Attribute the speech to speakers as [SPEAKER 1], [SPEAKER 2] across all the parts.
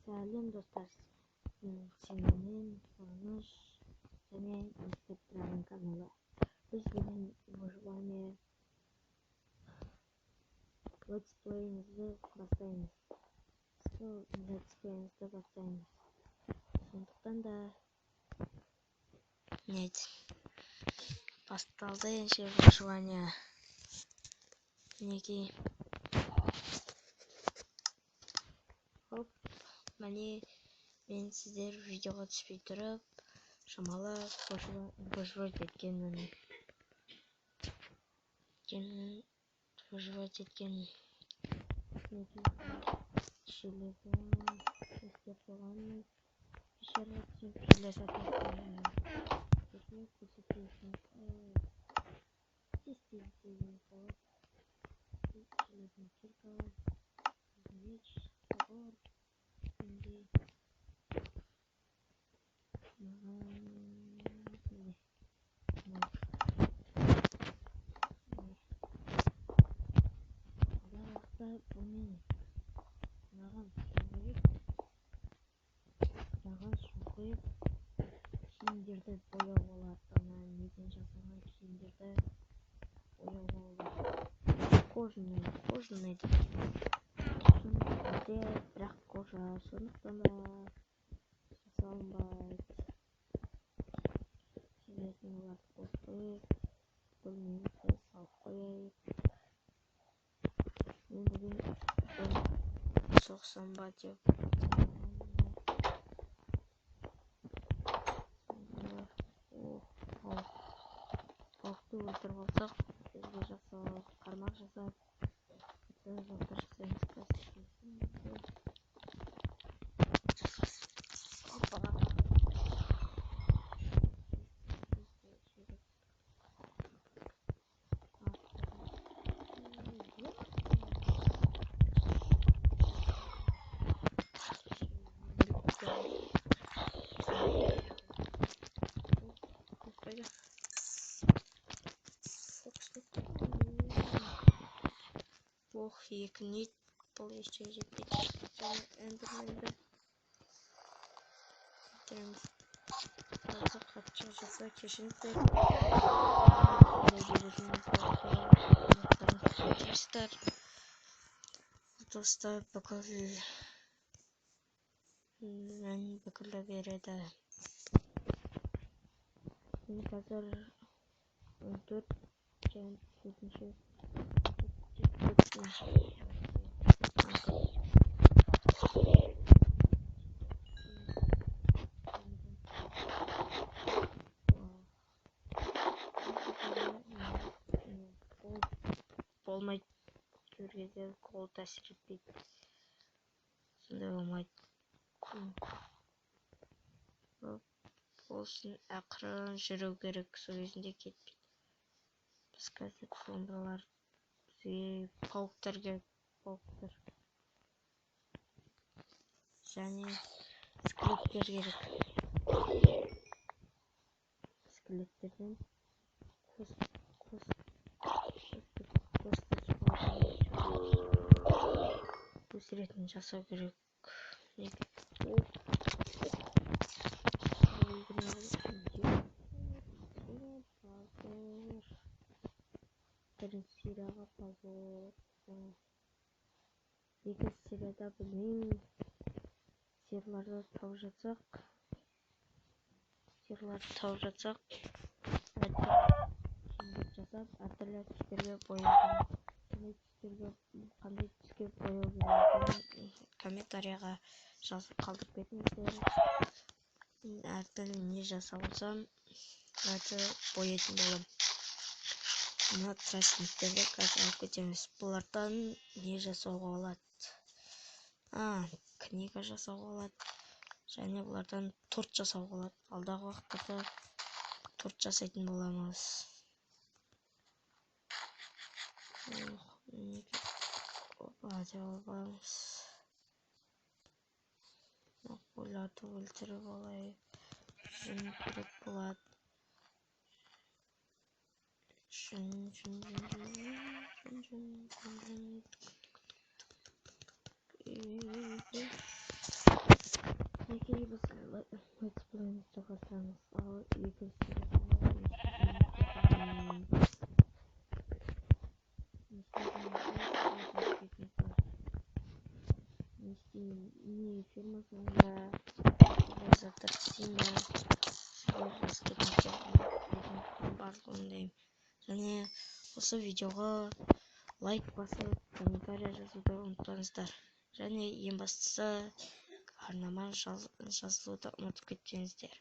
[SPEAKER 1] Сәлем достар, сенің қуаныш және инспекторының каналы. Біз бүгін выживание летсплейімізді бастаймыз. Сондықтан да басталды енше выживание. Мінекей. Хоп, міне мен сіздер видеоға түспей тұрып, шамалы выживать еткенмін. Шелегім істеп қойғанмын. Пещерға түсіп келе киімдерді бояу болады. Неден жасалған киімдерді бояу болады. Кожаный бірақ кожа, сондықтан да жасалынбайды. Себебін оларды қосып, бөлмемізді салып қояйық. Мен бүгін соқсам ба деп балықты өлтіріп алсақ, бізге жасап, қармақ жасап, заттар жасаймыз. Екі нит бұл ештеңе жетпейді. Және эндерменді қазір қатша жаса кешіңіздер. Достар бүкілі береді. Мен қазір 14 және 7-ші болмайды. Көргенде қол тәсір етпейді. Сондай болмайды. Болсын, ақырын жүру керек, сол кезінде кетпейді. Біз қазір зомбилар, бізге пауктар керек, пауктар. Және скелеттер керек. Скелеттерден өсіретін жасау керек. Бірінші серияға позор. Екінші серияда білмеймін. Серларды тауып жатсақ, жасап, әртүрлі түстерге бояудың. Қандай түске бояу керектігін комментарияға жазып қалдырып кетіңіздер. Әртүрлі не жасап алсам, оларды бояйтын боламын. Мына тростниктерді қазір алып кетеміз. Бұлардан не жасауға болады? Книга жасауға болады. Және бұлардан торт жасауға болады. Алдағы уақыттарда торт жасайтын боламыз. Оларды өлтіріп алайық. Жүн керек болады. ал екінші міне фирмасында жатыр синя барлығындаймын және осы видеоға лайк басып комментарий жазуды ұмытпаңыздар және ең бастысы арнама жазылуды ұмытып кетпеңіздер.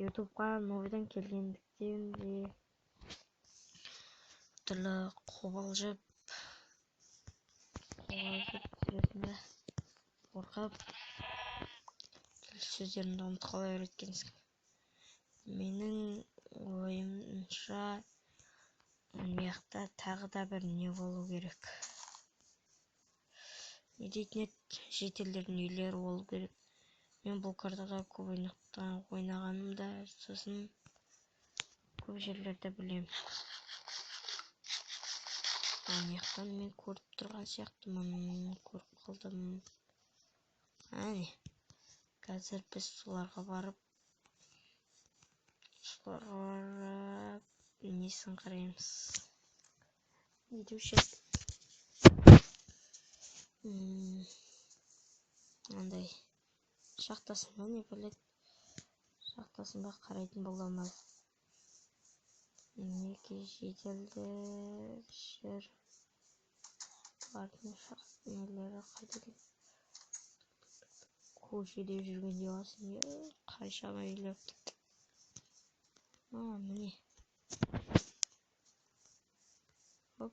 [SPEAKER 1] ютубқа новыйдан келгендіктен де түрлі қобалжып түсіретінді қорқып сөздерімді ұмытып қала үйреткенсің. Менің ойымша мияқта тағы да бір не болу керек. Не дейтін еді, шетелдердің үйлері болу керек. Мен бұл картаға көп ойнағанымда, сосын көп жерлерді білем. Мияқтан мен көріп тұрған сияқтымын, көріп қалдым. Әне, қазір біз соларға барып несін қараймыз. Не деуші еді? Андай шахтасын ба, не біледі? Шахтасын ба қарайтын боламыз. Неге жеделді жүр? Бардың нелері қайда? Көшеде жүргенде басын қаншама үйлер. Міне. Хоп.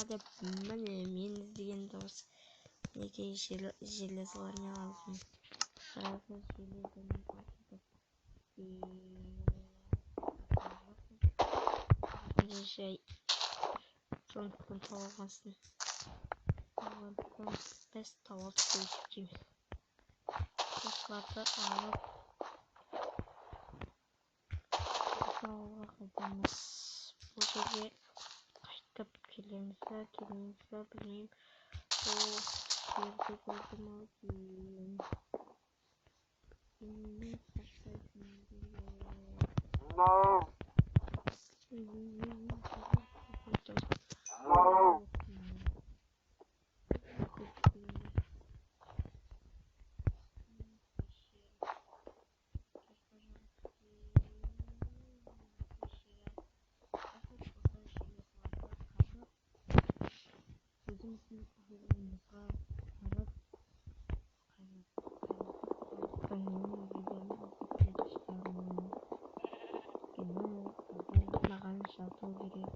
[SPEAKER 1] Деп міне мен іздеген дауыс. Неге железлеріне алдым. Сразу железлеріне қосылды. Жай. Сондықтан тауылғансын. Тауылғансын біз тауылды көшіп. Осыларды алып ауылға қайтамыз. Бұл жерге қайтып келеміз бе, білмеймін. Бұл жерді көрдім-ау деймін. Сенің сақтайтын маған жату керек.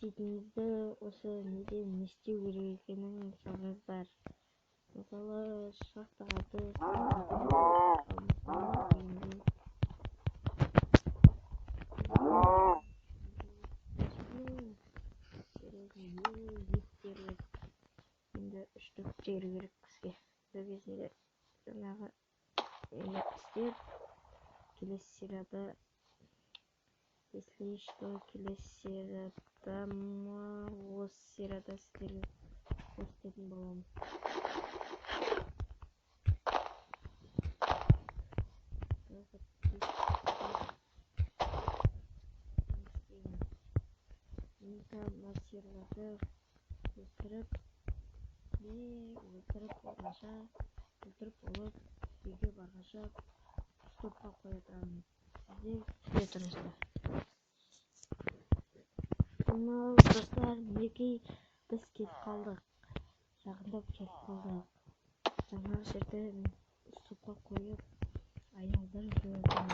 [SPEAKER 1] істейтініңізді осы неден не істеу керек екенін сұраңыздар. Мысалы шахтаға енді үштік тері керек бізге. Бұл кезінде жаңағы істер келесі серияда, если что, келесі серияда осы серияда сіздерге көрсететін боламын. Массирларды өлтіріп болғанша, өлтіріп болып үйге барғанша стопқа қоя тұрамын. Сіздер күте тұрыңыздар. Достар, мінекей біз кетіп қалдық. Жақындап кетіп қалдық. Жаңағы жерде стопқа қойып айналдырып жүрдім.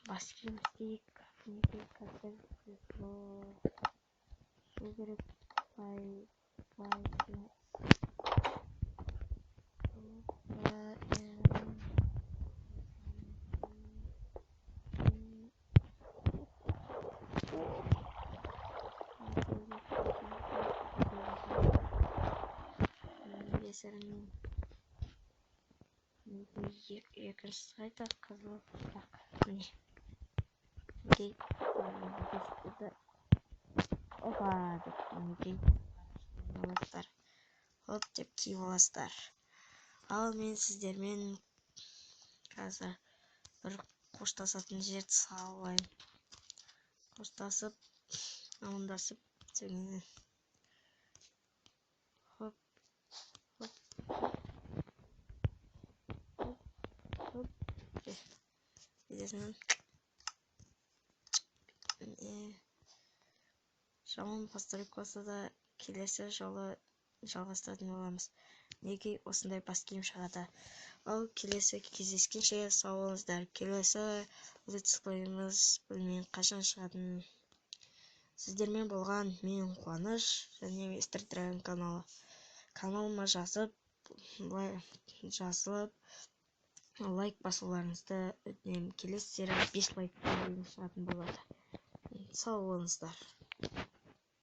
[SPEAKER 1] Баскелем істейік. Мінекей қазір су керек. Екінші сайта қызыл так. Міне. Окей. Опа, деп мінекей аласыздар. Хоп деп киіп аласыздар. Ал мен сіздермен қазір бір қоштасатын жерді салайын. Қоштасып, амандасып сөйлейін. Хоп. Видесің? Жаман постройка болса да келесі жолы жалғастыратын боламыз. Неге осындай бас киім шығады. Ал келесі кездескенше сау болыңыздар. Келесі летсплейіміз білмеймін қашан шығатынын. Сіздермен болған мен Қуаныш және Мистер Драгон каналы. Каналыма жазылып лайк басуларыңызды өтінемін. Келесі серия 5 лайк шығатын болады. Сау болыңыздар.